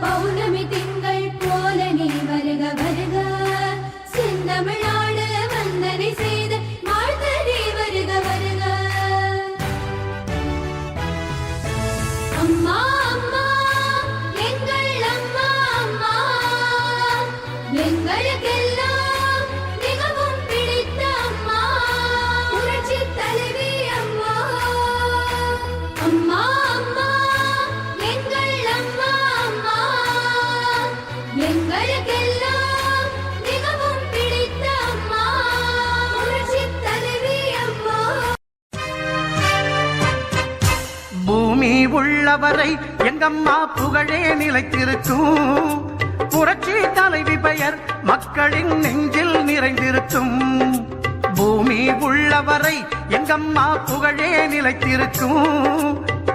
பௌர்ணமி திங்கள் போல நீ வருக வருக செந்தமிழ்நாடு வந்தனை செய்த வாழ்த்த நீ வருக வருக அம்மா அம்மா எங்கள் அம்மா அம்மா எங்களுக்கெல்லாம் மிகவும் பிடித்த அம்மா புரட்சி தலைவி அம்மா அம்மா அம்மா எங்கள் அம்மா அம்மா எங்களுக்கெல்லாம் மிகவும் பிடித்த அம்மா புரட்சி தலைவி அம்மா பூமி உள்ளவரை எங்கம்மா புகழே நிலைத்திருக்கும் புரட்சி தலைவி பெயர் மக்களின் நெஞ்சில் நிறைந்திருக்கும் பூமி உள்ளவரை எங்கம்மா புகழே நிலைத்திருக்கும்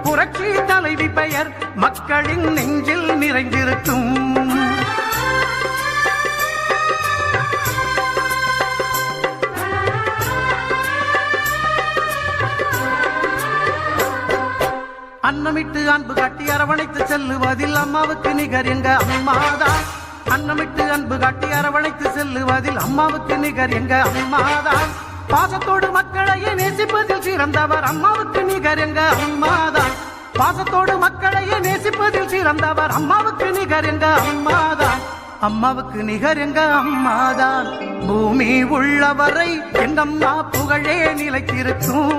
புரட்சி தலைவி பெயர் மக்களின் நெஞ்சில் நிறைந்திருக்கும் அன்னமிட்டு அன்பு காட்டி அரவணைத்து செல்லுவதில் அம்மாவுக்கு நிகர் எங்க அம்மாதான் அன்னமிட்டு அன்பு காட்டி அரவணைத்து செல்லுவதில் அம்மாவுக்கு நிகர் எங்க அம்மாதான் பாசத்தோடு மக்களையே நேசிப்பதில் சிறந்தவர் அம்மாவுக்கு நிகர் எங்க அம்மாதான் பாசத்தோடு மக்களையே நேசிப்பதில் சிறந்தவர் அம்மாவுக்கு நிகர் எங்க அம்மாதான் அம்மாவுக்கு நிகர் எங்க அம்மாதான் பூமி உள்ளவரை எங்கம்மா புகழே நிலைத்திருக்கும்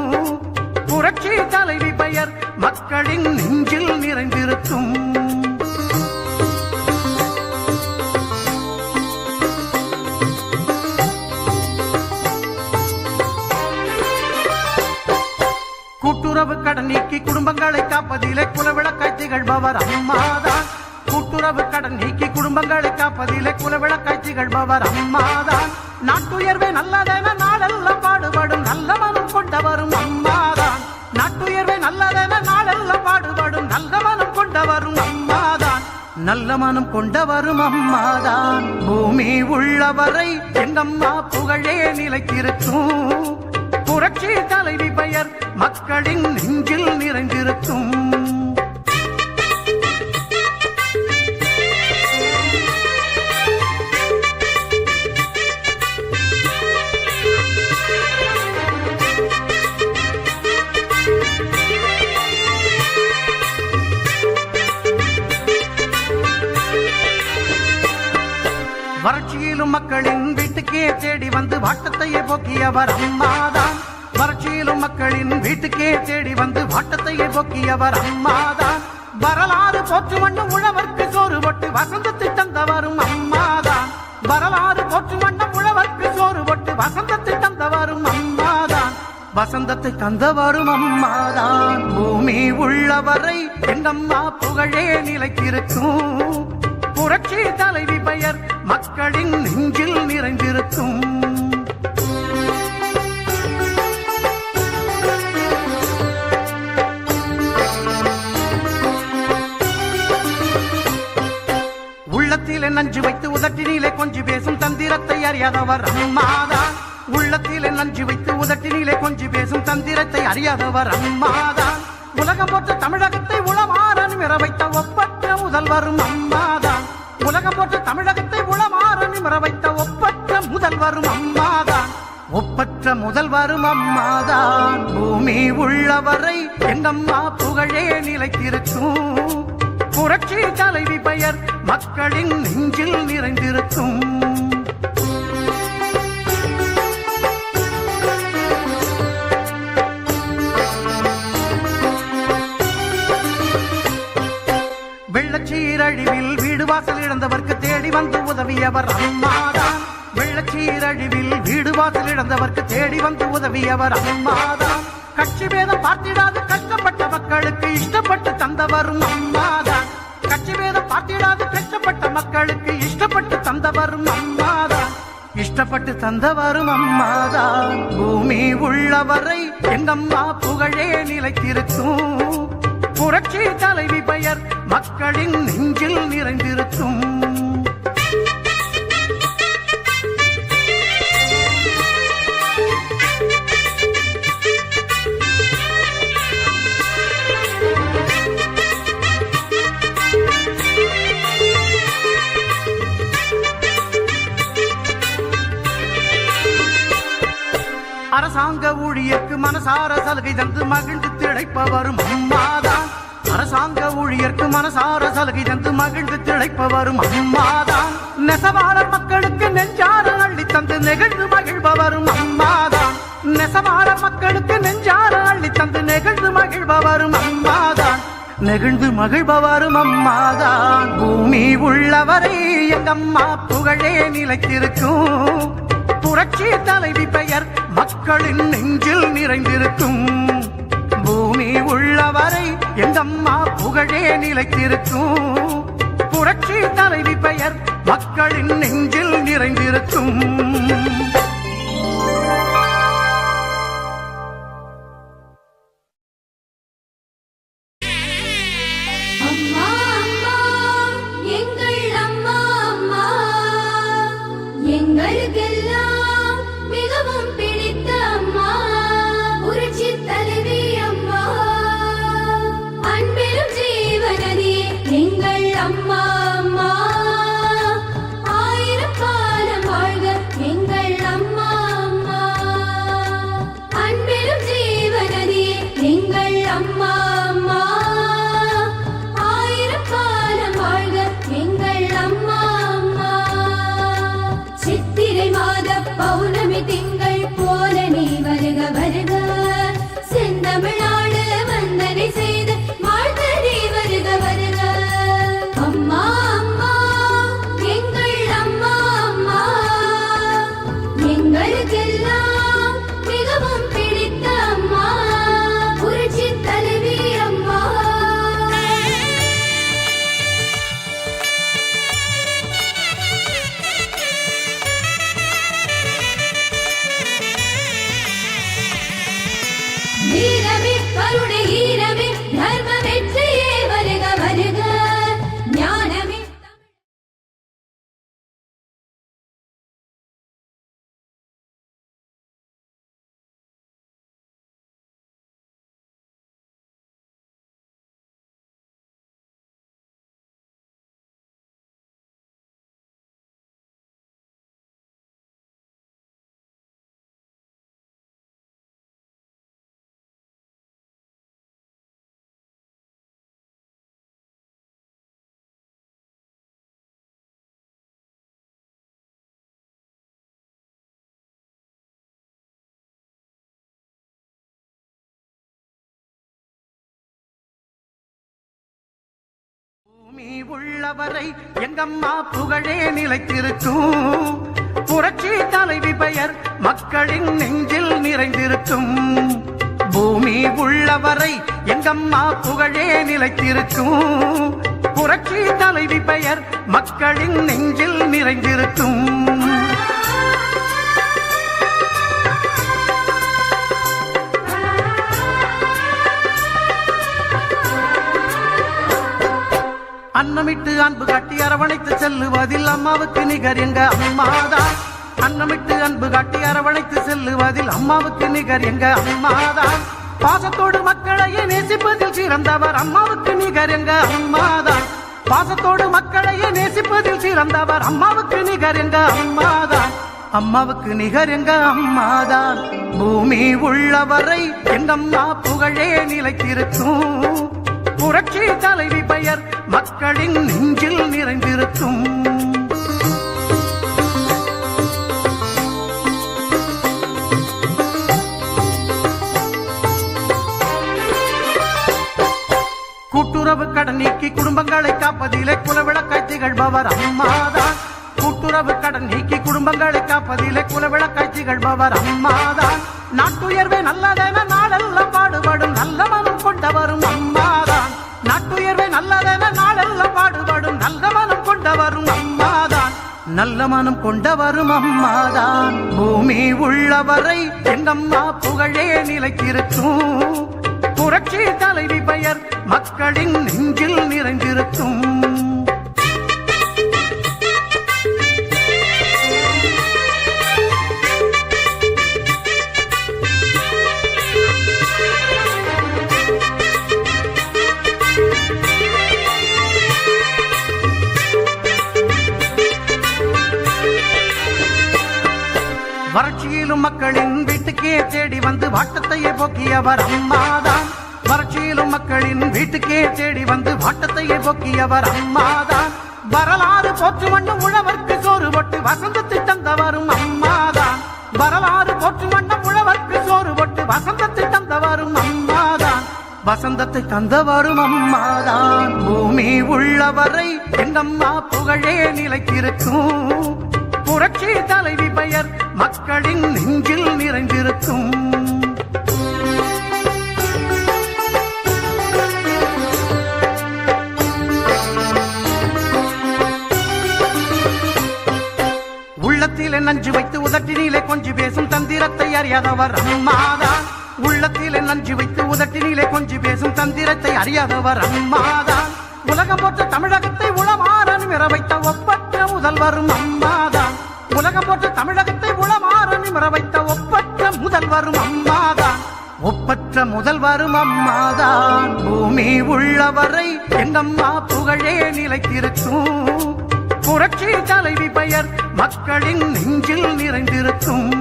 புரட்சி தலைவி பெயர் மக்களின் நெஞ்சில் நிறைந்திருக்கும் கூட்டுறவு கடன் நீக்கி குடும்பங்களை காப்பதிலே குலவிளக்காய் திகழ்பவர் அம்மாதான் கூட்டுறவு கடன் நீக்கி குடும்பங்களை காப்பதிலே குலவிளக்காய் திகழ்பவர் அம்மாதான் நாட்டுயர்வே நல்லதென நாடெல்லாம் பாடுபடும் நல்ல மனம் கொண்டவரும் அம்மாதான் நாட்டுயர்வே நல்லதென நாடெல்லாம் பாடுபடும் நல்ல மனம் கொண்டவரும் அம்மாதான் நல்ல மனம் கொண்டவரும் அம்மாதான் பூமி உள்ளவரை எங்கம்மா புகழே நிலைத்திருக்கும் புரட்சி தலைவி பெயர் மக்களின் நெஞ்சில் நிறைந்திருக்கும் வறட்சியிலும் மக்களின் வீட்டுக்கே தேடி வந்து வாட்டத்தையே போக்கியவர் அம்மாதான் வறட்சியிலும் மக்களின் வீட்டுக்கே தேடி வந்து வாட்டத்தையே போக்கியவர் அம்மாதான் வரலாறு போற்று மண்ணும் உழவர்க்கு சோறு போட்டு வசந்தத்தை தந்தவரும் அம்மாதான் வரலாறு போற்று மண்ணும் உழவர்க்கு சோறு போட்டு வசந்தத்தை தந்தவரும் அம்மாதான் வசந்தத்தை தந்தவரும் அம்மாதான் பூமி உள்ளவரை எங்கம்மா புகழே நிலைத்திருக்கும் புரட்சி தலைவி பெயர் மக்களின் நெஞ்சில் நிறைந்திருக்கும் உள்ளத்திலே நஞ்சு வைத்து உதட்டினிலே கொஞ்சி பேசும் தந்திரத்தை அறியாதவர் அம்மாதான் உள்ளத்திலே நஞ்சு வைத்து உதட்டினிலே கொஞ்சி பேசும் தந்திரத்தை அறியாதவர் அம்மாதான் உலகம் போற்ற தமிழகத்தை உளமாற நிமிர வைத்த ஒப்பற்ற முதல்வரும் அம்மாதான் உலகம் போற்ற தமிழகத்தை உளமாற நிமிர வைத்த ஒப்பற்ற முதல்வரும் அம்மாதான் ஒப்பற்ற முதல்வரும் அம்மாதான் பூமி உள்ளவரை எங்கம்மா புகழே நிலைத்திருக்கும் புரட்சி தலைவி பெயர் மக்களின் நெஞ்சில் நிறைந்திருக்கும் வெள்ளச்சீரழிவில் வீடு வாசல் இழந்தவர்க்கு தேடி வந்து உதவியவர் அம்மாதான் வெள்ளச்சீரழிவில் வீடு வாசல் இழந்தவர்க்கு தேடி வந்து உதவியவர் அம்மாதான் கட்சி பேதம் பார்த்திடாது கஷ்டப்பட்ட மக்களுக்கு இஷ்டப்பட்டு தந்தவரும் அம்மாதான் கட்சி பேதம் பார்த்திடாது கஷ்டப்பட்ட மக்களுக்கு இஷ்டப்பட்டு தந்தவரும் அம்மாதான் இஷ்டப்பட்டு தந்தவரும் அம்மாதான் பூமி உள்ளவரை எங்கம்மா புகழே நிலைத்திருக்கும் புரட்சி தலைவி பெயர் மக்களின் நெஞ்சில் நிறைந்திருக்கும் அரசாங்க ஊழியர்க்கு மனசார சலுகை தந்து மகிழ்ந்து திளைப்பவரும் அம்மாதான். அரசாங்க ஊழியர்க்கு மனசார சலுகை தந்து மகிழ்ந்து திளைப்பவரும் அம்மாதான். நெசவாளர் மக்களுக்கு நெஞ்சார அள்ளி தந்து நெகிழ்ந்து மகிழ்பவரும் அம்மாதான். நெசவாளர் மக்களுக்கு நெஞ்சார அள்ளி தந்து நெகிழ்ந்து மகிழ்பவரும் அம்மாதான். நெகிழ்ந்து மகிழ்பவரும் அம்மாதான். பூமி உள்ளவரை எங்கம்மா புகழே நிலைத்திருக்கும். புரட்சி தலைவி பெயர் மக்களின் நெஞ்சில் நிறைந்திருக்கும். பூமி உள்ளவரை எங்கம்மா புகழே நிலைத்திருக்கும். புரட்சி தலைவி பெயர் மக்களின் நெஞ்சில் நிறைந்திருக்கும். அம்மா அம்மா எங்கள் அம்மா அம்மா எங்களுக்கெல்லாம் மிகவும் பிடித்த அம்மா புரட்சி தலைவி அம்மா அன்பிலும் ஜீவனதியே எங்கள் அம்மா அம்மா ஆயிரம் காலம் வாழ்க எங்கள் அம்மா அம்மா அன்பிலும் ஜீவனதியே எங்கள் அம்மா அம்மா ஆயிரம் காலம் வாழ்க எங்கள் அம்மா அம்மா சித்திரை மாத பௌர்ணமி திங்கள் போல நீ வருக வருக செந்தமிழ்நாடு வந்தனை செய்து வாழ்த்த நீ வருக வருக அம்மா அம்மா எங்கள் அம்மா அம்மா எங்களுக்கெல்லாம் மிகவும் பிடித்த அம்மா புரட்சி தலைவி அம்மா வீரமே கருணை ஈரமே தர்ம வெற்றியே வருக வருக ஞானமே பூமி உள்ளவரை எங்கம்மா புகழே நிலைத்திருக்கும். புரட்சி தலைவி பெயர் மக்களின் நெஞ்சில் நிறைந்திருக்கும். பூமி உள்ளவரை எங்கம்மா புகழே நிலைத்திருக்கும். புரட்சி தலைவி பெயர் மக்களின் நெஞ்சில் நிறைந்திருக்கும். அன்னமிட்டு அன்பு காட்டி அரவணைத்து செல்லுவதில் அம்மாவுக்கு நிகர் எங்க அம்மாதான். அன்னமிட்டு அன்பு காட்டி அரவணைத்து செல்லுவதில் அம்மாவுக்கு நிகர் எங்க அம்மாதான். பாசத்தோடு மக்களையே நேசிப்பதில் சிறந்தவர் அம்மாவுக்கு நிகர் எங்க அம்மாதான். பாசத்தோடு மக்களையே நேசிப்பதில் சிறந்தவர் அம்மாவுக்கு நிகர் எங்க அம்மாதான். அம்மாவுக்கு நிகர் எங்க அம்மாதான். பூமி உள்ளவரை எங்கம்மா புகழே நிலைத்திருக்கும். புரட்சி தலைவி பெயர் மக்களின் நெஞ்சில் நிறைந்திருக்கும். கூட்டுறவு கடன் நீக்கி குடும்பங்களை காப்பதிலே குலவிளக்காய் திகழ்பவர் அம்மாதான். கூட்டுறவு கடன் நீக்கி குடும்பங்களை காப்பதிலே குலவிளக்காய் திகழ்பவர் அம்மாதான். நாட்டுயர்வே நல்லதென நாடெல்லாம் பாடுபடும் நல்ல மனம் கொண்டவரும் அம்மாதான். நாட்டுயர்வே நல்லதென நாடெல்லாம் பாடுபடும் நல்ல மனம் கொண்டவரும் அம்மாதான். நல்ல மனம் கொண்டவரும் அம்மாதான். பூமி உள்ளவரை எங்கம்மா புகழே நிலைத்திருக்கும். புரட்சி தலைவி பெயர் மக்களின் நெஞ்சில் நிறைந்திருக்கும். வறட்சியிலும் மக்களின் வீட்டுக்கு வீட்டுக்கே தேடி வந்து வாட்டத்தையே போக்கியவர் அம்மாதான். வறட்சியிலும் மக்களின் வீட்டுக்கே தேடி வந்து வாட்டத்தையே போக்கியவர் அம்மாதான். வரலாறு போற்று மண்ணும் உழவர்க்கு சோறு போட்டு வசந்தத்தை தந்தவரும் அம்மாதான். வரலாறு போற்று மண்ணும் உழவர்க்கு சோறு போட்டு வசந்தத்தை தந்தவரும் அம்மாதான். வசந்தத்தை தந்தவரும் அம்மாதான். பூமி உள்ளவரை எங்கம்மா புகழே நிலைத்திருக்கும். புரட்சி தலைவி பெயர் மக்களின் நெஞ்சில் நிறைந்திருக்கும். உள்ளத்திலே நஞ்சு வைத்து உதட்டினிலே கொஞ்சி பேசும் தந்திரத்தை அறியாதவர் அம்மாதான். உள்ளத்திலே நஞ்சு வைத்து உதட்டினிலே கொஞ்சி பேசும் தந்திரத்தை அறியாதவர் அம்மாதான். உலகம் போற்ற தமிழகத்தை உளமாற நிமிர வைத்த ஒப்பற்ற முதல்வரும் அம்மாதான். உலகம் போற்ற தமிழகத்தை உளமாற நிமிர வைத்த ஒப்பற்ற முதல்வரும் அம்மாதான். ஒப்பற்ற முதல்வரும் அம்மாதான். பூமி உள்ளவரை எங்கம்மா புகழே நிலைத்திருக்கும். புரட்சி தலைவி பெயர் மக்களின் நெஞ்சில் நிறைந்திருக்கும்.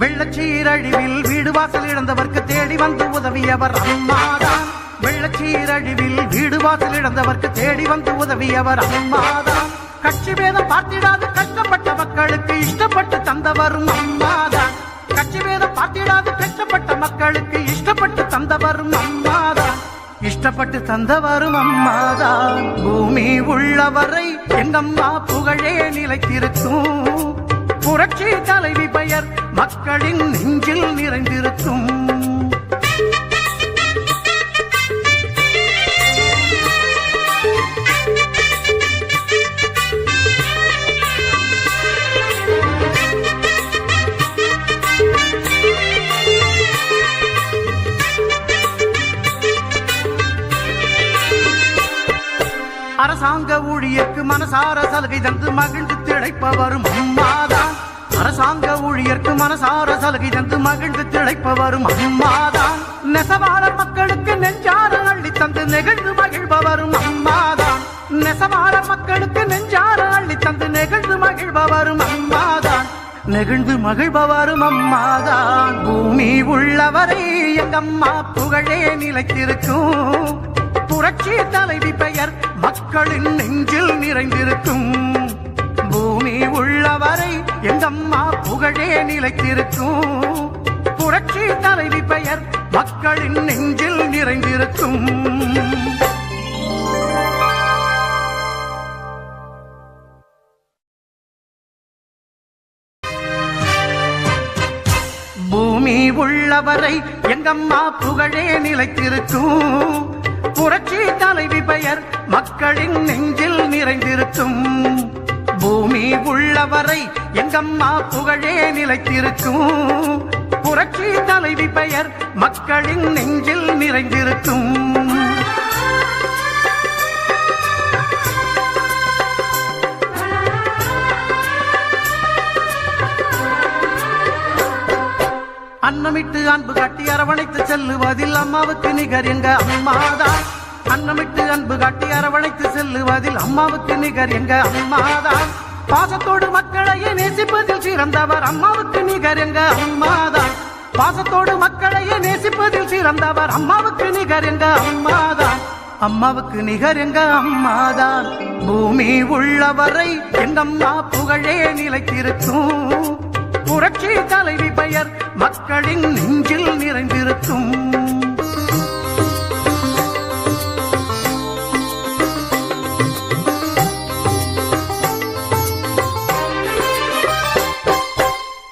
வெள்ளச்சீரழிவில் வீடு வாசல் இழந்தவர்க்கு தேடி வந்து உதவியவர் அம்மாதான். வெள்ளச்சீரழிவில் வீடு வாசல் இழந்தவர்க்கு தேடி வந்து உதவியவர் அம்மாதான். கட்சி பேதம் பார்த்திடாது கஷ்டப்பட்ட மக்களுக்கு இஷ்டப்பட்டு தந்தவரும் அம்மாதான். கட்சி பேதம் பார்த்திடாது கஷ்டப்பட்ட மக்களுக்கு இஷ்டப்பட்டு தந்தவரும் அம்மாதான். இஷ்டப்பட்டு தந்தவரும் அம்மாதான். பூமி உள்ளவரை எங்கம்மா புகழே நிலைத்திருக்கும். புரட்சி தலைவி பெயர் மக்களின் நெஞ்சில் நிறைந்திருக்கும். அரசாங்க ஊழியர்க்கு மனசார சலுகை தந்து மகிழ்ந்து திளைப்பவரும் அம்மாதான். அரசாங்க ஊழியர்க்கு மனசார சலுகை தந்து மகிழ்ந்து திளைப்பவரும் அம்மாதான். நெசவாளர் மக்களுக்கு நெஞ்சார அள்ளி தந்து நெகிழ்ந்து மகிழ்பவரும் அம்மாதான். நெசவாளர் மக்களுக்கு நெஞ்சார அள்ளி தந்து நெகிழ்ந்து மகிழ்பவரும் அம்மாதான். நெகிழ்ந்து மகிழ்பவரும் அம்மாதான். பூமி உள்ளவரை எங்கம்மா புகழே நிலைத்திருக்கும். புரட்சி தலைவி பெயர் மக்களின் நெஞ்சில் நிறைந்திருக்கும். பூமி உள்ளவரை எங்கம்மா புகழே நிலைத்திருக்கும். புரட்சி தலைவி பெயர் மக்களின் நெஞ்சில் நிறைந்திருக்கும். பூமி உள்ளவரை எங்கம்மா புகழே நிலைத்திருக்கும். புரட்சி தலைவி பெயர் மக்களின் நெஞ்சில் நிறைந்திருக்கும். பூமி உள்ளவரை எங்கம்மா புகழே நிலைத்திருக்கும். புரட்சி தலைவி பெயர் மக்களின் நெஞ்சில் நிறைந்திருக்கும். அன்னமிட்டு அன்பு காட்டி அரவணைத்து செல்லுவதில் அம்மாவுக்கு நிகர் எங்க அம்மாதான். அன்னமிட்டு அன்பு காட்டி அரவணைத்து செல்லுவதில் அம்மாவுக்கு நிகர் எங்க அம்மாதான். பாசத்தோடு மக்களையே நேசிப்பதில் சிறந்தவர் அம்மாவுக்கு நிகர் எங்க அம்மாதான். பாசத்தோடு மக்களையே நேசிப்பதில் சிறந்தவர் அம்மாவுக்கு நிகர் எங்க அம்மாதான். அம்மாவுக்கு நிகர் எங்க அம்மாதான். பூமி உள்ளவரை எங்கம்மா புகழே நிலைத்திருக்கும். புரட்சி தலைவி பெயர் மக்களின் நெஞ்சில் நிறைந்திருக்கும்.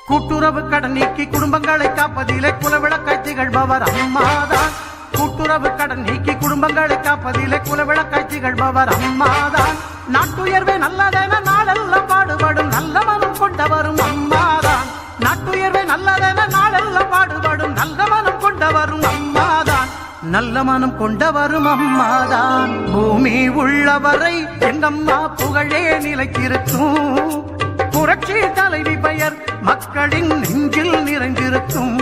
கூட்டுறவு கடன் நீக்கி குடும்பங்களை காப்பதிலே குலவிளக்காய் திகழ்பவர் அம்மாதான். கூட்டுறவு கடன் நீக்கி குடும்பங்களை காப்பதிலே குலவிளக்காய் திகழ்பவர் அம்மாதான். நாட்டுயர்வே நல்லதென நாளெல்லாம் பாடுபடும் நல்ல மனம் கொண்டவரும் அம்மாதான். நாட்டுயர்வே நல்லதென நாளெல்லாம் பாடுபடும் நல்ல மனம் கொண்டவரும் அம்மாதான். நல்ல மனம் கொண்டவரும் அம்மாதான். பூமி உள்ளவரை எங்கம்மா புகழே நிலைத்திருக்கும். புரட்சி தலைவி பெயர் மக்களின் நெஞ்சில் நிறைந்திருக்கும்.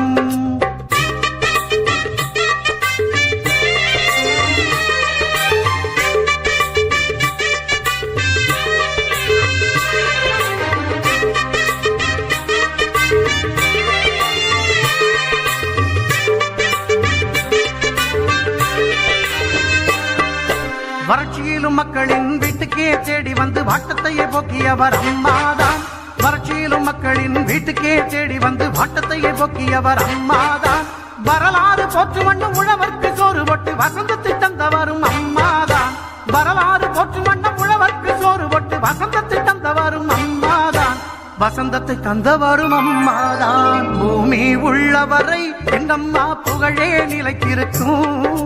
வறட்சியிலும் மக்களின் வீட்டுக்கே தேடி வந்து வாட்டத்தையே போக்கியவர் அம்மாதான். வறட்சியிலும் மக்களின் வீட்டுக்கே தேடி வந்து வாட்டத்தையே போக்கியவர் அம்மாதான். வரலாறு போற்று வண்ணம் உழவர்க்கு சோறு போட்டு வசந்தத்தை தந்தவரும் அம்மாதான். வரலாறு போற்று வண்ணம் உழவர்க்கு சோறு போட்டு வசந்தத்தை தந்தவரும் அம்மாதான். வசந்தத்தை தந்தவரும் அம்மாதான். பூமி உள்ளவரை எங்கம்மா புகழே நிலைத்திருக்கும்.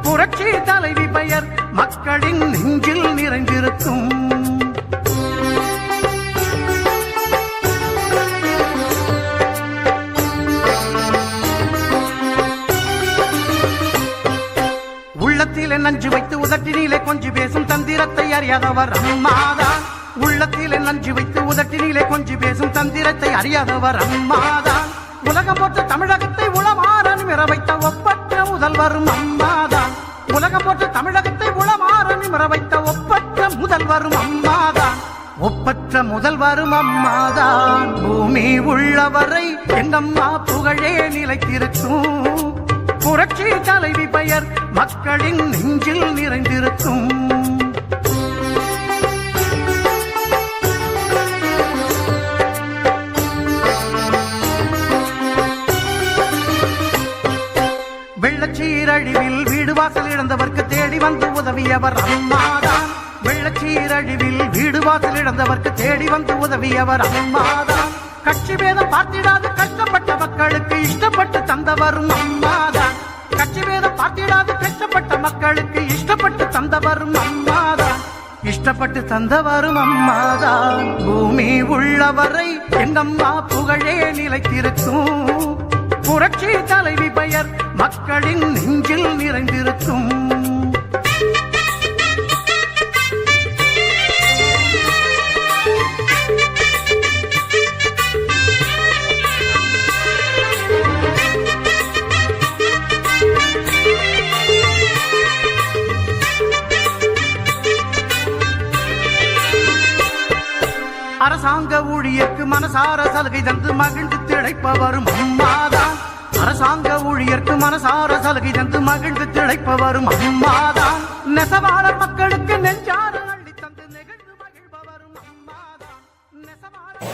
புரட்சி தலைவி பெயர் மக்களின் நெஞ்சில் நிறைந்திருக்கும். உள்ளத்திலே நஞ்சு வைத்து உதட்டினிலே கொஞ்சி பேசும் தந்திரத்தை அறியாதவர் அம்மாதான். உள்ளத்திலே நஞ்சு வைத்து உதட்டினிலே கொஞ்சி பேசும் தந்திரத்தை அறியாதவர் அம்மாதான். உலகம் போற்ற தமிழகத்தை உளமாற நிமிர வைத்த ஒப்பற்ற முதல்வரும் அம்மாதான். உலகம் போற்ற தமிழகத்தை உளமாற நிமிர வைத்த ஒப்பற்ற முதல்வரும் அம்மாதான். ஒப்பற்ற முதல்வரும் அம்மாதான். பூமி உள்ளவரை எங்கம்மா புகழே நிலைத்திருக்கும். புரட்சி தலைவி பெயர் மக்களின் நெஞ்சில் நிறைந்திருக்கும். வெள்ளச்சீரழிவில் வீடு வாசல் இழந்தவர்க்கு தேடி வந்து உதவியவர் அம்மாதான். வெள்ளச்சீரழிவில் வீடு வாசல் இழந்தவர்க்கு தேடி வந்து உதவியவர் அம்மாதான். கட்சி பேதம் பார்த்திடாது கஷ்டப்பட்ட மக்களுக்கு இஷ்டப்பட்டு தந்தவரும் அம்மாதான். கட்சி பேதம் பார்த்திடாது கஷ்டப்பட்ட மக்களுக்கு இஷ்டப்பட்டு தந்தவரும் அம்மாதான். இஷ்டப்பட்டு தந்தவரும் அம்மாதான். பூமி உள்ளவரை எங்கம்மா புகழே நிலைத்திருக்கும். புரட்சி தலைவி பெயர் மக்களின் நெஞ்சில் நிறைந்திருக்கும். அரசாங்க ஊழியர்க்கு மனசார சலுகை தந்து மகிழ்ந்து திளைப்பவரும் அம்மாதான். அரசாங்க ஊழியர்க்கு மனசார சலுகை தந்து மகிழ்ந்து திளைப்பவரும் அம்மாதான். நெசவாளர் மக்களுக்கு நெஞ்சார அள்ளி தந்து நெகிழ்ந்து மகிழ்பவரும் அம்மாதான். நெசவாளர்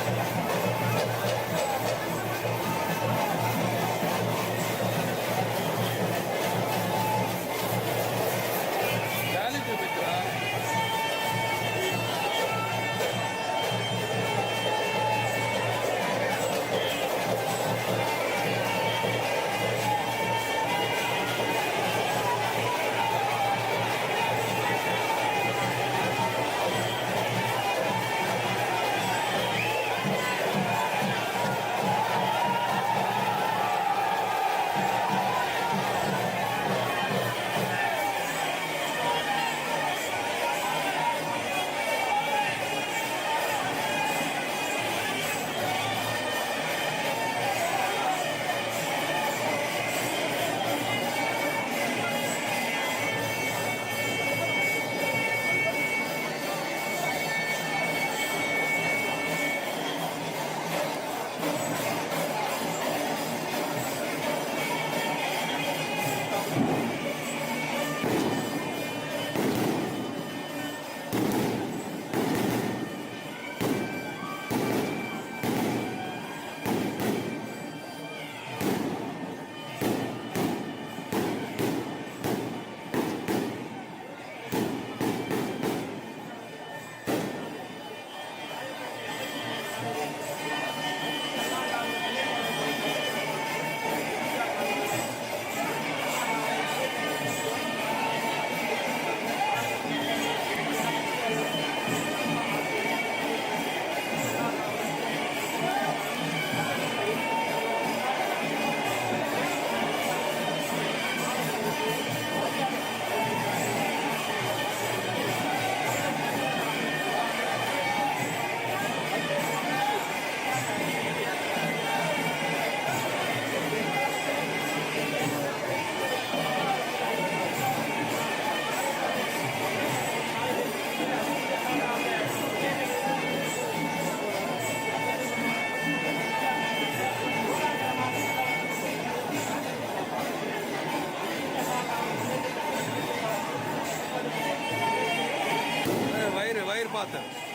பார்த்து.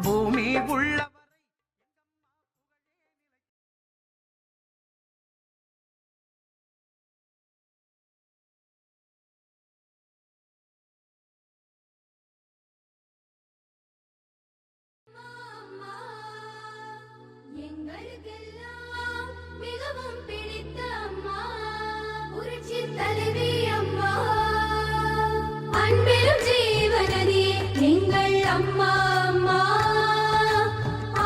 பூமி உள்ள எங்களுக்கெல்லாம் மிகவும் பிடித்த அம்மா புரட்சி தலைவி அம்மா அன்பிலும் ஜீவனதியே எங்கள் அம்மா அம்மா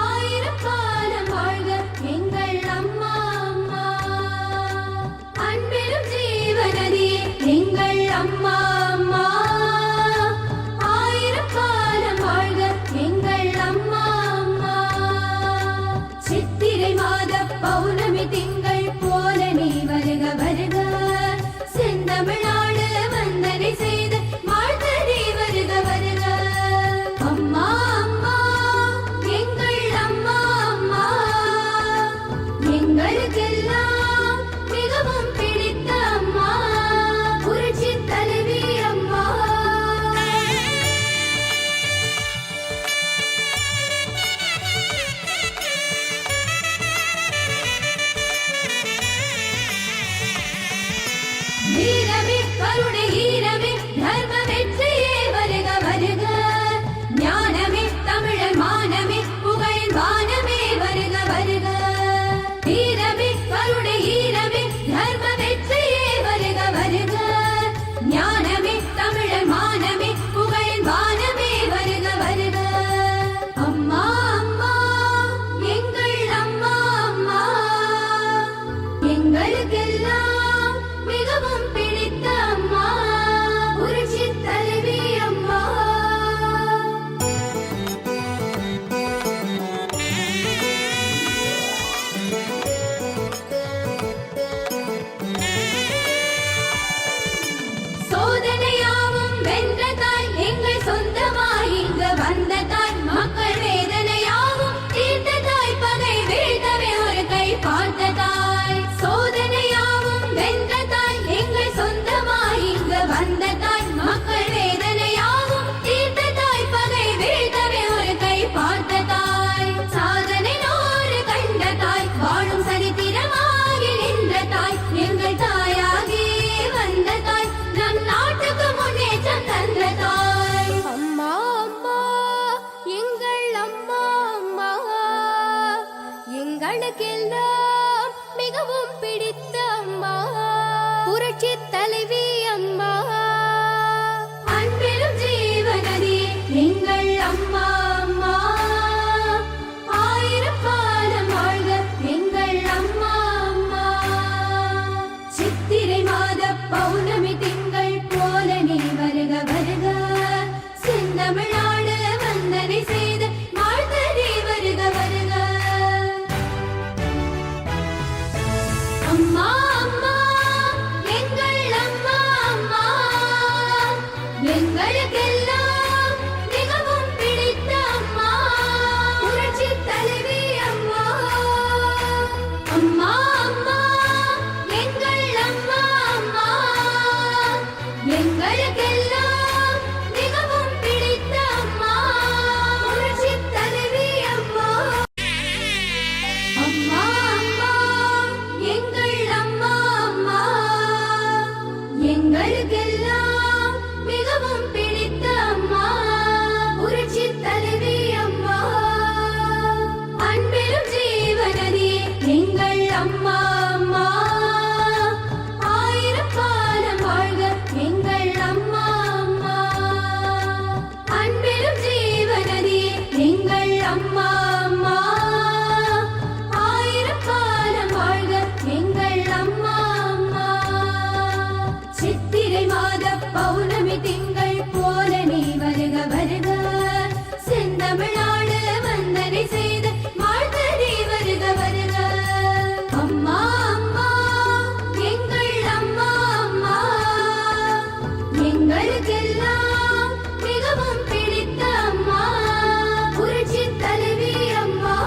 ஆயிரம் காலம் வாழ்க எங்கள் அம்மா அம்மா அன்பிலும் ஜீவனதியே எங்கள் அம்மா அம்மா ஆயிரம் காலம் வாழ்க எங்கள் அம்மா அம்மா சித்திரை மாத பௌர்ணமி திங்கள் போல நீ வருக வருக செந்தமிழ்நாடு வந்தனை செய்து வாழ்த்த நீ வருக வருக அம்மா அம்மா எங்கள் அம்மா அம்மா எங்களுக்கெல்லாம் மிகவும் பிடித்த அம்மா புரட்சி தலைவி அம்மா வீரமே கருணை ஈரமே தர்ம வெற்றியே வருக வருக ஞானமே தமிழர் மானமே புகழின் வானமே வருக வருக வீரமே கருணை ஈரமே தர்ம வெற்றியே வருக வருக ஞானமே தமிழர் மானமே புகழின் வானமே வருக வருக அம்மா அம்மா எங்கள் அம்மா அம்மா எங்களுக்கெல்லாம் மிகவும் பிடித்த அம்மா புரட்சி தலைவி அம்மா சோதனையாவும் வென்ற தாய் எங்கள் சொந்தமாய் இங்கு வந்த தாய் மக்கள் வேதனையாவும் தீர்த்த தாய் பகை வீழ்த்தவே ஒரு கை பார்த்த தாய் சோதனையாவும் வென்ற தாய் எங்கள் சொந்தமாய் இங்கு வந்த தாய் மக்கள் வேதனையாவும் தீர்த்த தாய் பகை வீழ்த்தவே ஒரு கை பார்த்த தாய் சாதனை நூறு கண்ட தாய் வாழும் சரித்திரமாகி நின்ற தாய் எங்கள் தாயாகி வந்த தாய் நம் நாட்டுக்கு முன்னேற்றம் தந்த தாய் அம்மா அம்மா எங்கள் அம்மா அம்மா எங்களுக்கெல்லாம் மிகவும் பிடித்த அம்மா புரட்சி தலைவி அம்மா அன்பிலும் ஜீவனதியே எங்கள் அம்மா அம்மா ஆயிரம் காலம் வாழ்க எங்கள் அம்மா அம்மா சித்திரை மாத பௌர்ணமி திங்கள் போல நீ வருக வருக செந்தமிழ்நாடு வந்தனை செய்து வாழ்த்த நீ வருக வருக அம்மா அம்மா எங்கள் அம்மா அம்மா எங்களுக்கெல்லாம் மிகவும் பிடித்த அம்மா புரட்சி தலைவி அம்மா அம்மா அம்மா எங்கள் அம்மா அம்மா எங்களுக்கெல்லாம் மிகவும் பிடித்த அம்மா புரட்சி தலைவி அம்மா அம்மா அம்மா எங்கள் அம்மா அம்மா எங்களுக்கெல்லாம் மிகவும் பிடித்த அம்மா புரட்சி தலைவி அம்மா அன்பிலும் ஜீவனதியே எங்கள் அம்மா அம்மா ஆயிரம் காலம் வாழ்க எங்கள் அம்மா அம்மா அன்பிலும் ஜீவனதியே எங்கள் அம்மா அம்மா ஆயிரம் காலம் வாழ்க எங்கள் அம்மா அம்மா சித்திரை மாத பௌர்ணமி திங்கள் போல நீ வருக வருக செந்தமிழ்நாடு வந்தனை செய்து வாழ்த்த நீ வருக வருக அம்மா அம்மா எங்கள் அம்மா அம்மா எங்களுக்கெல்லாம் மிகவும் பிடித்த அம்மா புரட்சி தலைவி அம்மா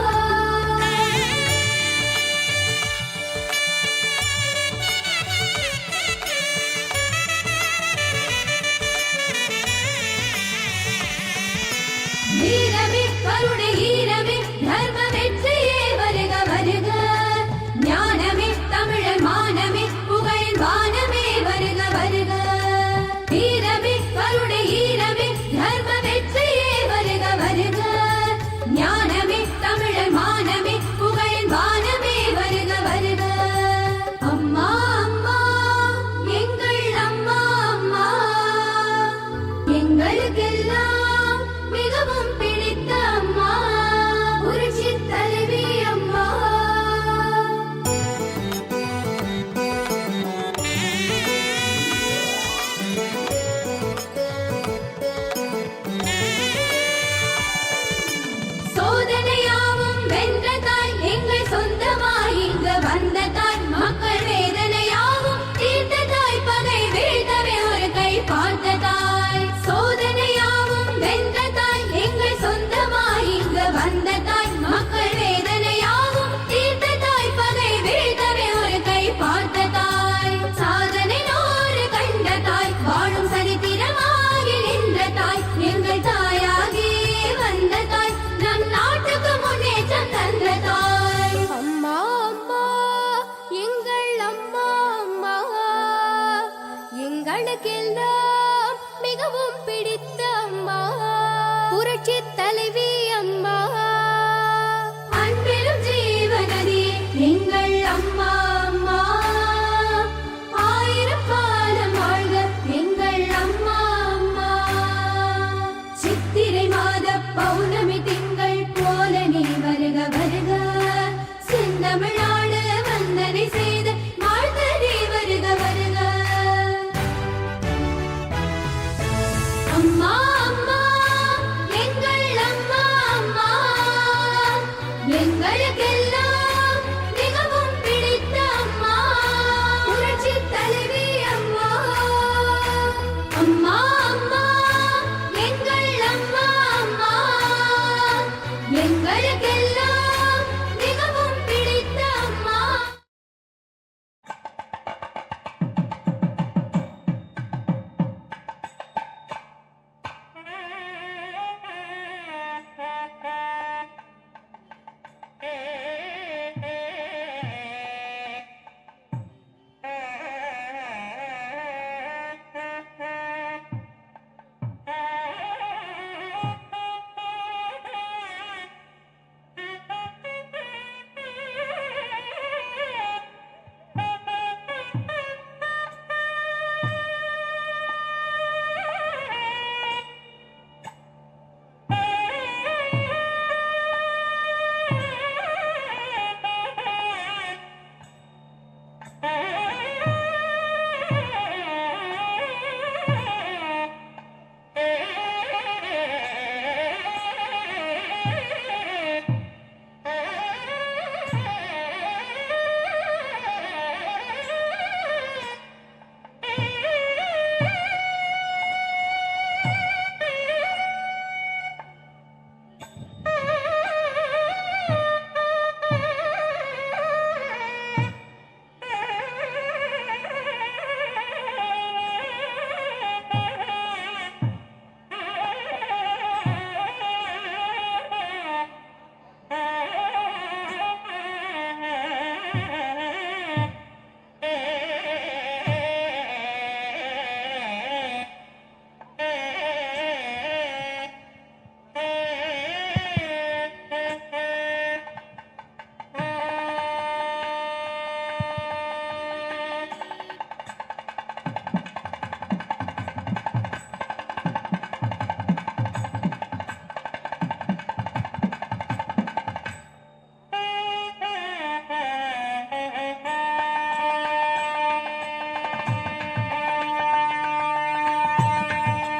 எங்களுக்கெல்லாம் மிகவும் பிடித்த அம்மா புரட்சி தலைவி அம்மா அன்பிலும் ஜீவனதி எங்கள் அம்மா அம்மா ஆயிரம் காலம் வாழ்க எங்கள் அம்மா அம்மா சித்திரை மாத பௌர்ணமி திங்கள் போல நீ வருக வருக செந்தமிழ்நாடு வந்தனை செய்த வாழ்த்தனை வருக வருக அம்மா அம்மா எங்கள் அம்மா அம்மா எங்களுக்கெல்லாம் மிகவும் பிடித்த அம்மா புரட்சி தலைவி அம்மா அம்மா அம்மா எங்கள் அம்மா அம்மா எங்களுக்கெல்லாம் மிகவும் பிடித்த அம்மா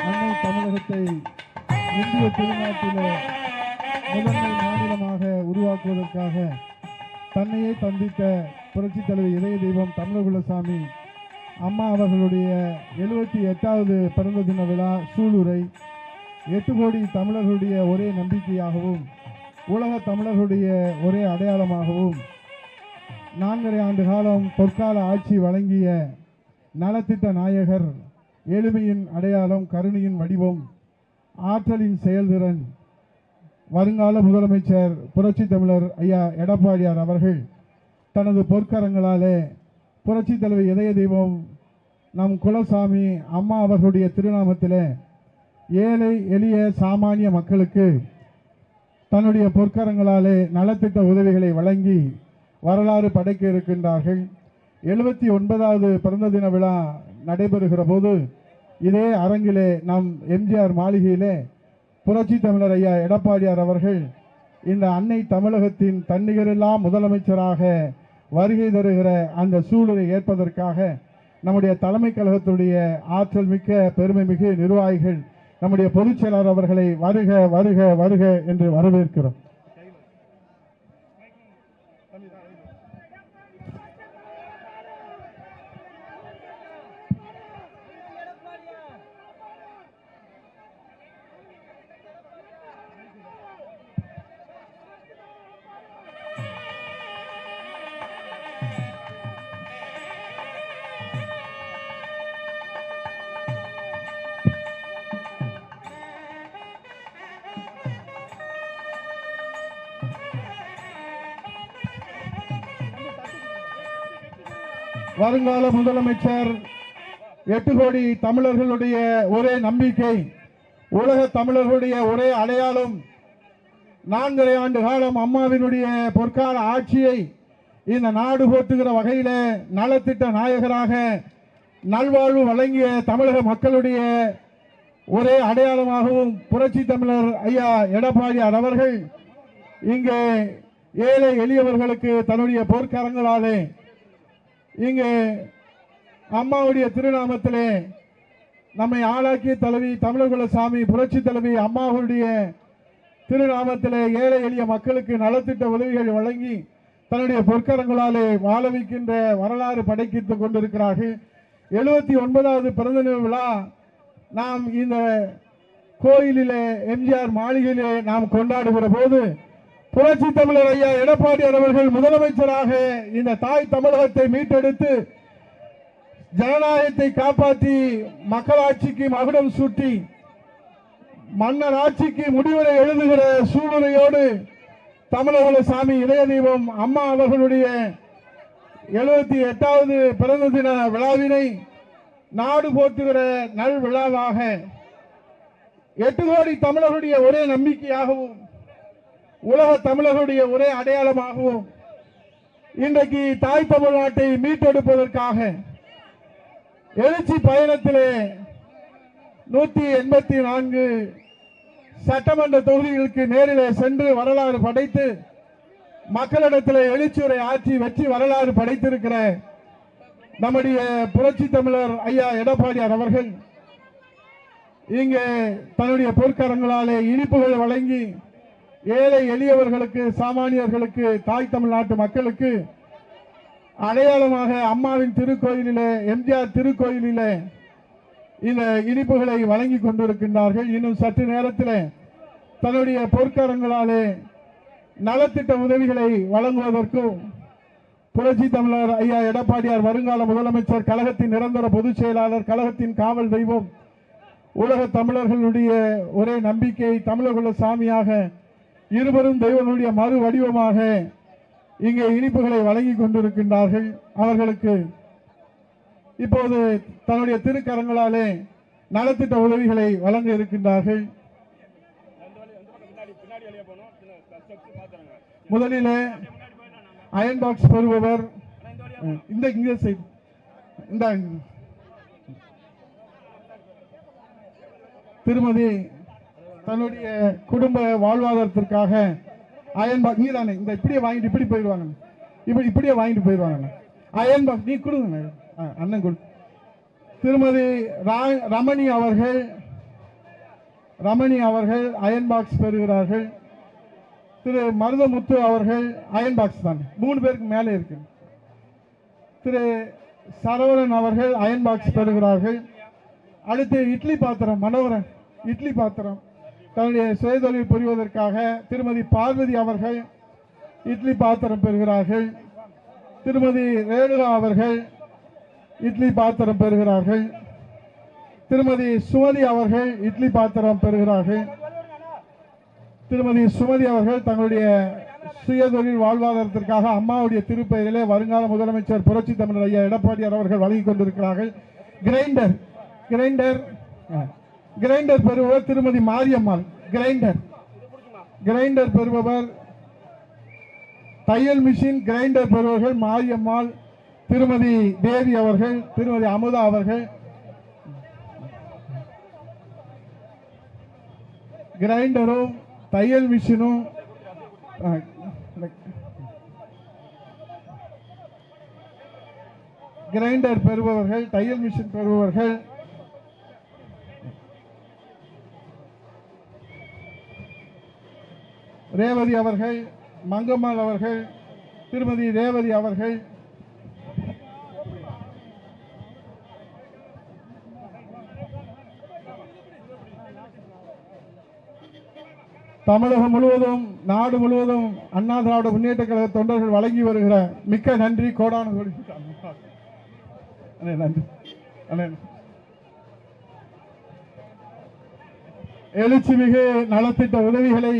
அன்னை தமிழகத்தை இந்திய திருநாட்டிலே முதன்மை மாநிலமாக உருவாக்குவதற்காக தன்னையே தந்தித்த புரட்சித் தலைவர் இதய தெய்வம் தமிழகுலசாமி அம்மா அவர்களுடைய 78வது பிறந்த தின விழா சூளுரை 8 கோடி தமிழர்களுடைய ஒரே நம்பிக்கையாகவும் உலக தமிழர்களுடைய ஒரே அடையாளமாகவும் 4½ ஆண்டு காலம் பொற்கால ஆட்சி வழங்கிய நலத்திட்ட நாயகர், எளிமையின் அடையாளம், கருணையின் வடிவம், ஆற்றலின் செயல்திறன், வருங்கால முதலமைச்சர் புரட்சி தமிழர் ஐயா எடப்பாடியார் அவர்கள் தனது பொற்கரங்களாலே புரட்சி தலைவர் இதய தெய்வம் நம் குலசாமி அம்மா அவர்களுடைய திருநாமத்திலே ஏழை எளிய சாமானிய மக்களுக்கு தன்னுடைய பொற்கரங்களாலே நலத்திட்ட உதவிகளை வழங்கி வரலாறு படைக்க இருக்கின்றார்கள். 79வது பிறந்த தின விழா நடைபெறுகிற போது இதே அரங்கிலே நம் எம்ஜிஆர் மாளிகையிலே புரட்சி தமிழர் ஐயா எடப்பாடியார் அவர்கள் இந்த அன்னை தமிழகத்தின் தன்னிகரெல்லாம் முதலமைச்சராக வருகை தருகிற அந்த சூழலை ஏற்பதற்காக நம்முடைய தலைமை கழகத்துடைய ஆற்றல் மிக்க பெருமை மிகு நிர்வாகிகள் நம்முடைய பொதுச் செயலாளர் அவர்களை வருக வருக வருக என்று வரவேற்கிறோம். வருங்கால முதலமைச்சர் 8 கோடி தமிழர்களுடைய ஒரே நம்பிக்கை, உலக தமிழர்களுடைய ஒரே அடையாளம். 4.5 ஆண்டு காலம் அம்மாவினுடைய பொற்கால ஆட்சியை இந்த நாடு போற்றுகிற வகையில நலத்திட்ட நாயகராக நல்வாழ்வு வழங்கிய தமிழக மக்களுடைய ஒரே அடையாளமாகவும் புரட்சி தமிழர் ஐயா எடப்பாடியார் அவர்கள் இங்கே ஏழை எளியவர்களுக்கு தன்னுடைய பொற்கரங்களாலே இங்கே அம்மாவுடைய திருநாமத்திலே நம்மை ஆளாக்கிய தலைவி தமிழகுலசாமி புரட்சி தலைவி அம்மாவுடைய திருநாமத்திலே ஏழை எளிய மக்களுக்கு நலத்திட்ட உதவிகள் வழங்கி தன்னுடைய பொற்கரங்களாலே வாழ வைக்கின்ற வரலாறு படைக்கிட்டுக் கொண்டிருக்கிறார்கள். 79வது பிறந்தநாள் விழா நாம் இந்த கோயிலிலே எம்ஜிஆர் மாளிகையிலே நாம் கொண்டாடுகிற போது புரட்சி தமிழர் ஐயா எடப்பாடியார் அவர்கள் முதலமைச்சராக இந்த தாய் தமிழகத்தை மீட்டெடுத்து ஜனநாயகத்தை காப்பாற்றி மக்களாட்சிக்கு மகுடம் சூட்டி மன்னர் ஆட்சிக்கு முடிவுரை எழுதுகிற சூழ்நிலையோடு தமிழகுலசாமி இதய தெய்வம் அம்மா அவர்களுடைய 78வது பிறந்த தின விழாவினை நாடு போற்றுகிற நல் விழாவாக 8 கோடி தமிழர்களுடைய ஒரே நம்பிக்கையாகவும் உலக தமிழர்களுடைய ஒரே அடையாளமாகவும் இன்றைக்கு தாய் தமிழ்நாட்டை மீட்டெடுப்பதற்காக எழுச்சி பயணத்திலே 184 சட்டமன்ற தொகுதிகளுக்கு நேரிலே சென்று வரலாறு படைத்து மக்களிடத்தில் எழுச்சியுரை ஆற்றி வெற்றி வரலாறு படைத்திருக்கிற நம்முடைய புரட்சி தமிழர் ஐயா எடப்பாடியார் அவர்கள் இங்கே தன்னுடைய பொற்கரங்களாலே இனிப்புகள் வழங்கி ஏழை எளியவர்களுக்கு சாமானியர்களுக்கு தாய் தமிழ்நாட்டு மக்களுக்கு அடையாளமாக அம்மாவின் திருக்கோயிலிலே எம்ஜிஆர் திருக்கோயிலிலே இந்த இனிப்புகளை வழங்கி கொண்டிருக்கின்றார்கள். இன்னும் சற்று நேரத்தில் தன்னுடைய பொற்கரங்களாலே நலத்திட்ட உதவிகளை வழங்குவதற்கும் புரட்சி தமிழர் ஐயா எடப்பாடியார் வருங்கால முதலமைச்சர், கழகத்தின் நிரந்தர பொதுச் செயலாளர், கழகத்தின் காவல் தெய்வம், உலக தமிழர்களுடைய ஒரே நம்பிக்கை, தமிழர்களுடைய சாமியாக இருவரும் தெய்வங்களுடைய மறு வடிவமாக இங்கே இனிப்புகளை வழங்கி கொண்டிருக்கின்றார்கள். அவர்களுக்கு இப்போது தன்னுடைய திருக்கரங்களாலே நலத்திட்ட உதவிகளை வழங்க இருக்கின்றார்கள். முதலிலே அயன் பாக்ஸ் பெறுபவர் இந்த திருமதி தன்னுடைய குடும்ப வாழ்வாதாரத்திற்காக அயன் பாக்ஸ் நீதானே இந்த இப்படியே வாங்கிட்டு இப்படி போயிடுவாங்க, இப்படியே வாங்கிட்டு போயிடுவாங்க. அயன் பாக்ஸ் நீ கொடுங்க அண்ணன் கொடு. திருமதி ரமணி அவர்கள் அயன் பாக்ஸ் பெறுகிறார்கள். திரு மருதமுத்து அவர்கள் அயன் பாக்ஸ் தான் 3 பேருக்கு மேலே இருக்கு. திரு சரவணன் அவர்கள் அயன் பாக்ஸ் பெறுகிறார்கள். அடுத்து இட்லி பாத்திரம், மனோகரன் இட்லி பாத்திரம் தன்னுடைய சுயதொழில் புரிவதற்காக திருமதி பார்வதி அவர்கள் இட்லி பாத்திரம் பெறுகிறார்கள். திருமதி ரேணுகா அவர்கள் இட்லி பாத்திரம் பெறுகிறார்கள். திருமதி சுமதி அவர்கள் இட்லி பாத்திரம் பெறுகிறார்கள். திருமதி சுமதி அவர்கள் தங்களுடைய சுயதொழில் வாழ்வாதாரத்திற்காக அம்மாவுடைய திருப்பெயரிலே வருங்கால முதலமைச்சர் புரட்சி தமிழர் ஐயா எடப்பாடியார் அவர்கள் வழங்கிக் கொண்டிருக்கிறார்கள். கிரைண்டர் பெறுபவர் திருமதி மாரியம்மாள். கிரைண்டர் பெறுபவர், தையல் மிஷின் கிரைண்டர் பெறுபவர்கள் மாரியம்மாள், திருமதி தேவி அவர்கள், திருமதி அமுதா அவர்கள். கிரைண்டரும் தையல் மிஷினும் கிரைண்டர் பெறுபவர்கள், தையல் மிஷின் பெறுபவர்கள் ரேவதி அவர்கள், மங்கம்மாள் அவர்கள், திருமதி ரேவதி அவர்கள். தமிழகம் முழுவதும் நாடு முழுவதும் அண்ணா திராவிட முன்னேற்ற கழக தொண்டர்கள் வழங்கி வருகிற மிக்க நன்றி, கோடான கோடி நன்றி. எழுச்சி மிகு நலத்திட்ட உதவிகளை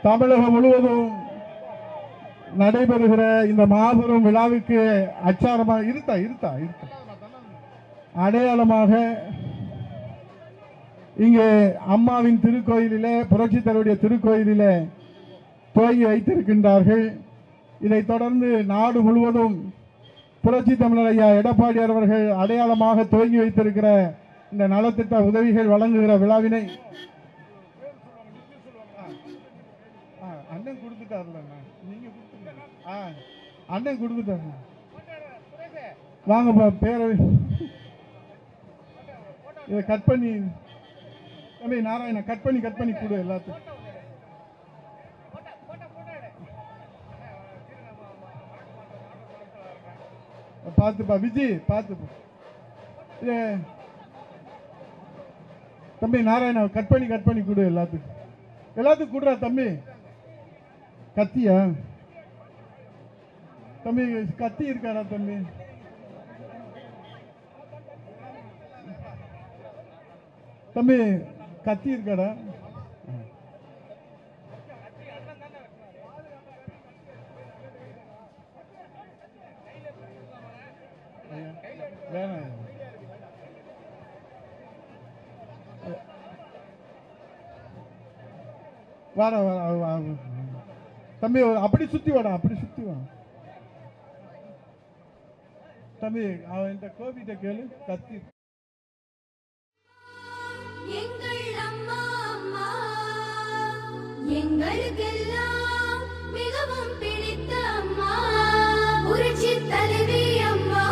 தமிழகம் முழுவதும் நடைபெறுகிற இந்த மாபெரும் விழாவுக்கு அச்சாரமாக அடையாளமாக இங்கே அம்மாவின் திருக்கோயிலிலே, புரட்சி தலைவருடைய திருக்கோயிலிலே துவங்கி வைத்திருக்கின்றார்கள். இதைத் தொடர்ந்து நாடு முழுவதும் புரட்சி தமிழர் ஐயா எடப்பாடியார் அவர்கள் அடையாளமாக துவங்கி வைத்திருக்கிற இந்த நலத்திட்ட உதவிகள் வழங்குகிற விழாவினை அண்ணன் கொடுத்துட்டார்ல, நீங்க அண்ணன் கொடுத்துட்டாரு. வாங்க பேரவை இதை கட் பண்ணி தம்பி நாராயண கட் பண்ணி கொடு எல்லாத்துக்கும். பார்த்துப்பா விஜி, பார்த்துப்பா தம்பி நாராயண கட் பண்ணி கொடு எல்லாத்துக்கும் கொடுறா தம்பி. கத்தியா தம்பி? கத்தி இருக்காரா தம்பி? தம்பி கத்தி இருக்காடா? வேணாம் வாடா தம்பி, அப்படி சுத்தி வாடா தம்பி. அவன் இந்த கோபிட்ட கேளு, கத்தி. எங்கள் அம்மா அம்மா எங்களுக்கெல்லாம் மிகவும் பிடித்த அம்மா, புரட்சி தலைவி அம்மா,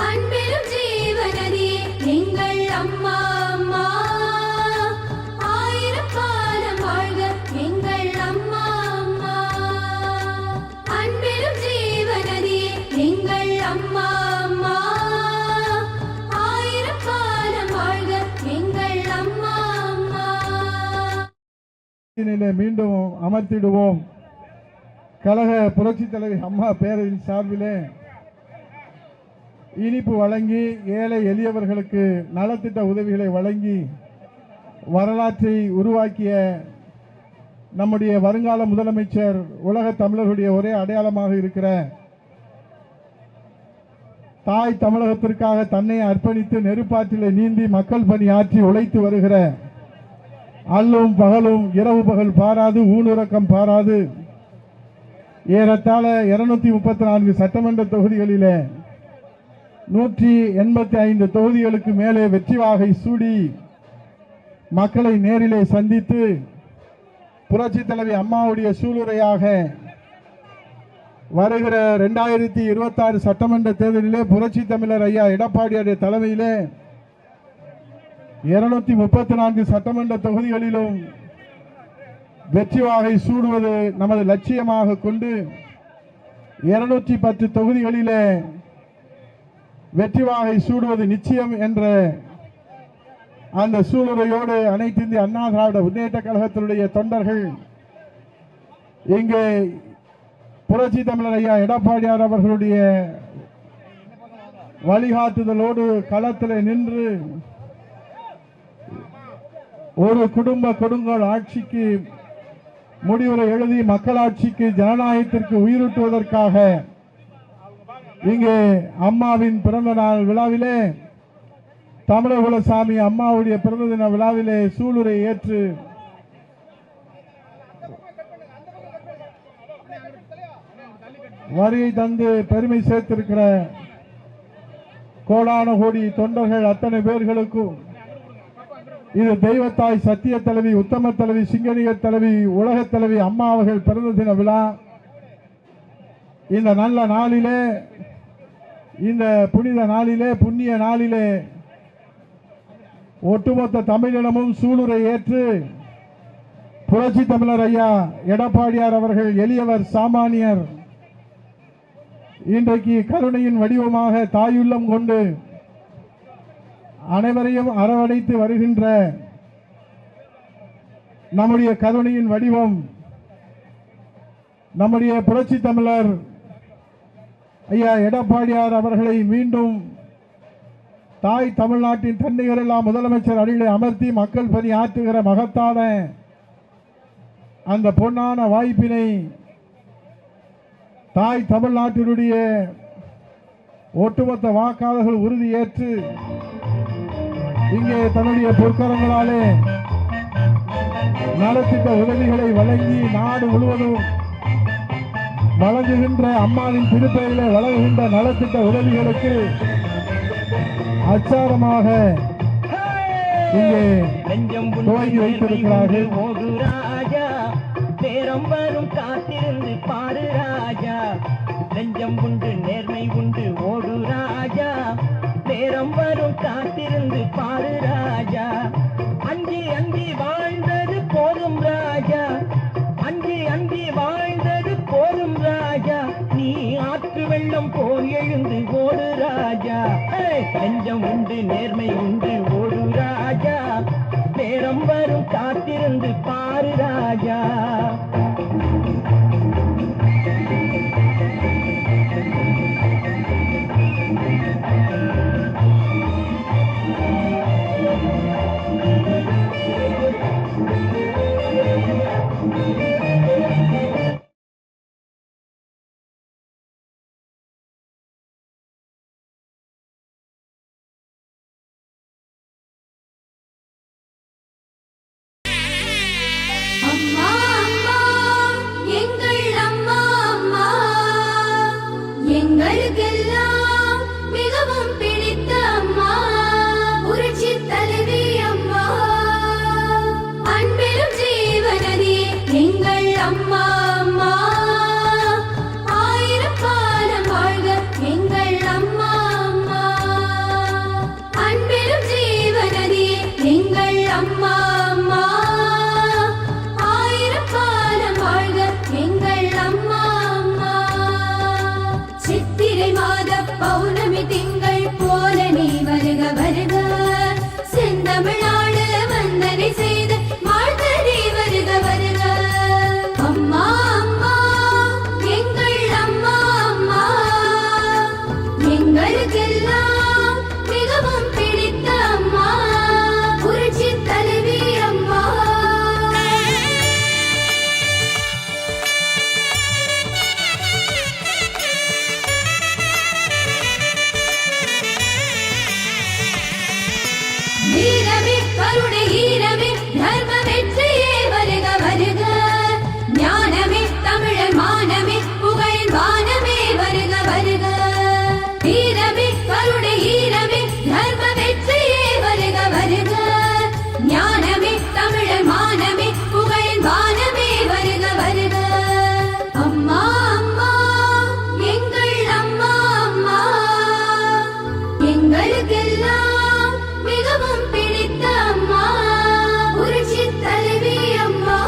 அன்பிலும் ஜீவனதி எங்கள் அம்மா அம்மா, ஆயிரம் காலம் வாழ்க எங்கள் அம்மா அம்மா, அன்பிலும் ஜீவனதி எங்கள் அம்மா அம்மா, ஆயிரம் காலம் வாழ்க எங்கள் அம்மா அம்மா. மீண்டும் அமர்த்திடுவோம். கழக புரட்சி தலைவி அம்மா பேரவையின் சார்பிலே இனிப்பு வழங்கி ஏழை எளியவர்களுக்கு நலத்திட்ட உதவிகளை வழங்கி வரலாற்றை உருவாக்கிய நம்முடைய வருங்கால முதலமைச்சர், உலக தமிழர்களுடைய ஒரே அடையாளமாக இருக்கிற தாய் தமிழகத்திற்காக தன்னை அர்ப்பணித்து நெருப்பாற்றிலே நீந்தி மக்கள் பணி ஆற்றி உழைத்து வருகிற, அல்லும் பகலும் இரவு பகல் பாராது ஊனுறக்கம் பாராது ஏறத்தாழ 234 சட்டமன்ற தொகுதிகளிலே 185 தொகுதிகளுக்கு மேலே வெற்றி வாகை சூடி மக்களை நேரிலே சந்தித்து புரட்சி தலைவி அம்மாவுடைய சூளுரையாக வருகிற 2026 சட்டமன்ற தேர்தலிலே புரட்சி தமிழர் ஐயா எடப்பாடியாருடைய தலைமையிலே 234 சட்டமன்ற தொகுதிகளிலும் வெற்றி வாகை சூடுவது நமது லட்சியமாக கொண்டு 210 தொகுதிகளிலே வெற்றி வாகை சூடுவது நிச்சயம் என்ற அந்த சூளுரையோடு அனைத்து இந்திய அண்ணா திராவிட முன்னேற்ற கழகத்தினுடைய தொண்டர்கள் இங்கே புரட்சி தமிழர் ஐயா எடப்பாடியார் அவர்களுடைய வழிகாட்டுதலோடு களத்தில் நின்று ஒரு குடும்ப கொடுங்கோல் ஆட்சிக்கு முடிவுரை எழுதி மக்களாட்சிக்கு ஜனநாயகத்திற்கு உயிரூட்டுவதற்காக இங்கே அம்மாவின் பிறந்த நாள் விழாவிலே தமிழகுலசாமி அம்மாவுடைய பிறந்த தின விழாவிலே சூளுரை ஏற்று வரியை தந்து பெருமை சேர்த்திருக்கிற கோடான கோடி தொண்டர்கள் அத்தனை பேர்களுக்கும் இது தெய்வத்தாய் சத்திய தலைவி, உத்தம தலைவி, சிங்கனிகர் தலைவி, உலக தலைவி அம்மா அவர்கள் பிறந்த தின விழா. இந்த நல்ல நாளிலே, இந்த புனித நாளிலே, புண்ணிய நாளிலே ஒட்டுமொத்த தமிழினமும் சூளுரை ஏற்று புரட்சி தமிழர் ஐயா எடப்பாடியார் அவர்கள் எளியவர், சாமானியர், இன்றைக்கு கருணையின் வடிவமாக தாயுள்ளம் கொண்டு அனைவரையும் அரவணைத்து வருகின்ற நம்முடைய கருணையின் வடிவம் நம்முடைய புரட்சி தமிழர் ஐயா எடப்பாடியார் அவர்களை மீண்டும் தாய் தமிழ்நாட்டின் தன்னிகர் எல்லாம் முதலமைச்சர் அடிகளை அமர்த்தி மக்கள் பணி ஆற்றுகிற மகத்தான அந்த பொன்னான வாய்ப்பினை தாய் தமிழ்நாட்டினுடைய ஒட்டுமொத்த வாக்காளர்கள் உறுதியேற்று இங்கே தன்னுடைய பொற்கரங்களாலே நலத்திட்ட உதவிகளை வழங்கி நாடு முழுவதும் வழங்குகின்ற அம்மாவின் திருப்பெயரிலே வழங்குகின்ற நலத்திட்ட உதவிகளுக்கு அச்சாரமாக இங்கே துவங்கி வைத்திருக்கிறார்கள். பேரம் வரும் காத்திருந்து பாரு ராஜா, நெஞ்சம் உண்டு நேர்மை உண்டு ஓடு ராஜா, பேரம் வரும் காத்திருந்து பாரு ராஜா, அஞ்சி அஞ்சி வாழ்ந்தது போதும் ராஜா, அஞ்சி அஞ்சி வாழ்ந்தது போதும் ராஜா, நீ ஆற்று வெள்ளம் போல் எழுந்து ஓடு ராஜா, நெஞ்சம் உண்டு நேர்மை உண்டு ஓடு ராஜா, பேரம் வரும் காத்திருந்து பாரு ராஜா. அம்மா அம்மா எங்கள் அம்மா அம்மா எங்களுக்கெல்லாம் மிகவும் பிடித்த அம்மா புரட்சி தலைவி அம்மா அன்பிலும் ஜீவனதியே எங்கள் அம்மா அம்மா ஆயிரம் காலம் வாழ்க எங்கள் அம்மா அம்மா அன்பிலும் ஜீவனதியே எங்கள் அம்மா அம்மா சித்திரை மாத பௌர்ணமி திங்கள் போல நீ வருக வருக, செந்தமிழ்நாடு வந்தனை செய்து வாழ்த்து நீ வருக வருக. அம்மா அம்மா எங்கள் அம்மா அம்மா எங்களுக்கெல்லாம் மிகவும் பிடித்த அம்மா புரட்சி தலைவி அம்மா. வீரமே கருணை ஈரமே தர்ம வெற்றியே வருக வருக, ஞானமே தமிழர் மானமே புகழின் வானமே வருக வருக. வீரமே கருணை ஈரமே தர்ம வெற்றியே வருக வருக, ஞானமே தமிழர் மானமே புகழின் வானமே வருக வருக. அம்மா அம்மா எங்கள் அம்மா அம்மா எங்களுக்கெல்லாம் மிகவும் பிடித்த அம்மா புரட்சி தலைவி அம்மா.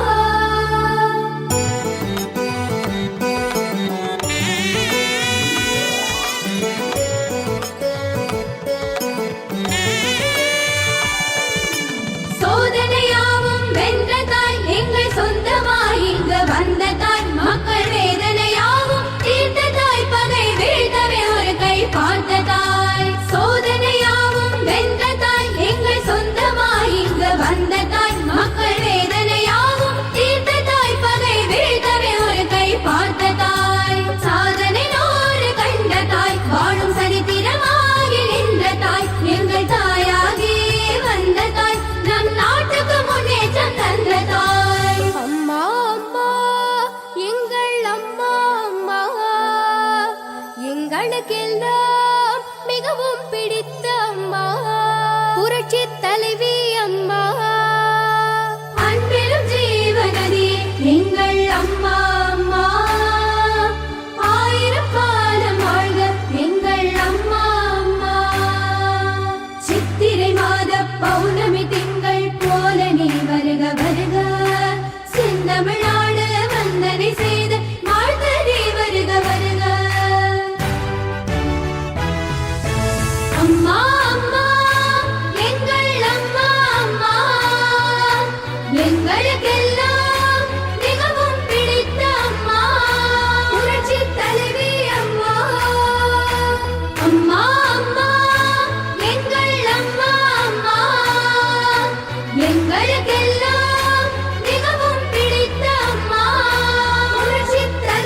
சோதனையாவும் வென்ற தாய் எங்கள் சொந்தமாய் இங்கு வந்த தாய், மக்கள் வேதனையாவும் தீர்த்த தாய், பகை வீழ்த்தவே ஒரு கை பார்த்த தாய். சோதனையாவும் வென்ற தாய் எங்கள் சொந்தமாய் இங்கு வந்த தாய், மக்கள் வேதனையாவும் தீர்த்த தாய், பகை வீழ்த்தவே ஒரு கை பார்த்த தாய். சாதனை நூறு கண்ட தாய், வாழும் சரித்திரமாகி நின்ற தாய், எங்கள் தாயாகி வந்த தாய், நம் நாட்டுக்கு முன்னேற்றம் தந்த தாய். அம்மா அம்மா எங்கள் அம்மா அம்மா எங்களுக்கெல்லாம் மிகவும் பிடித்த அம்மா புரட்சி தலைவி அம்மா. அன்பிலும் ஜீவனதியே எங்கள் அம்மா அம்மா ஆயிரம் காலம் வாழ்க எங்கள் அம்மா அம்மா. சித்திரை மாத பௌர்ணமி திங்கள் போல நீ வருக வருக, செந்தமிழ்நாடு வந்தனை செய்து வாழ்த்து நீ வருக வருக. அம்மா அம்மா எங்கள் அம்மா அம்மா எங்களுக்கெல்லாம் மிகவும் பிடித்த அம்மா புரட்சி தலைவி அம்மா. அம்மா அம்மா எங்கள் அம்மா அம்மா எங்களுக்கெல்லாம்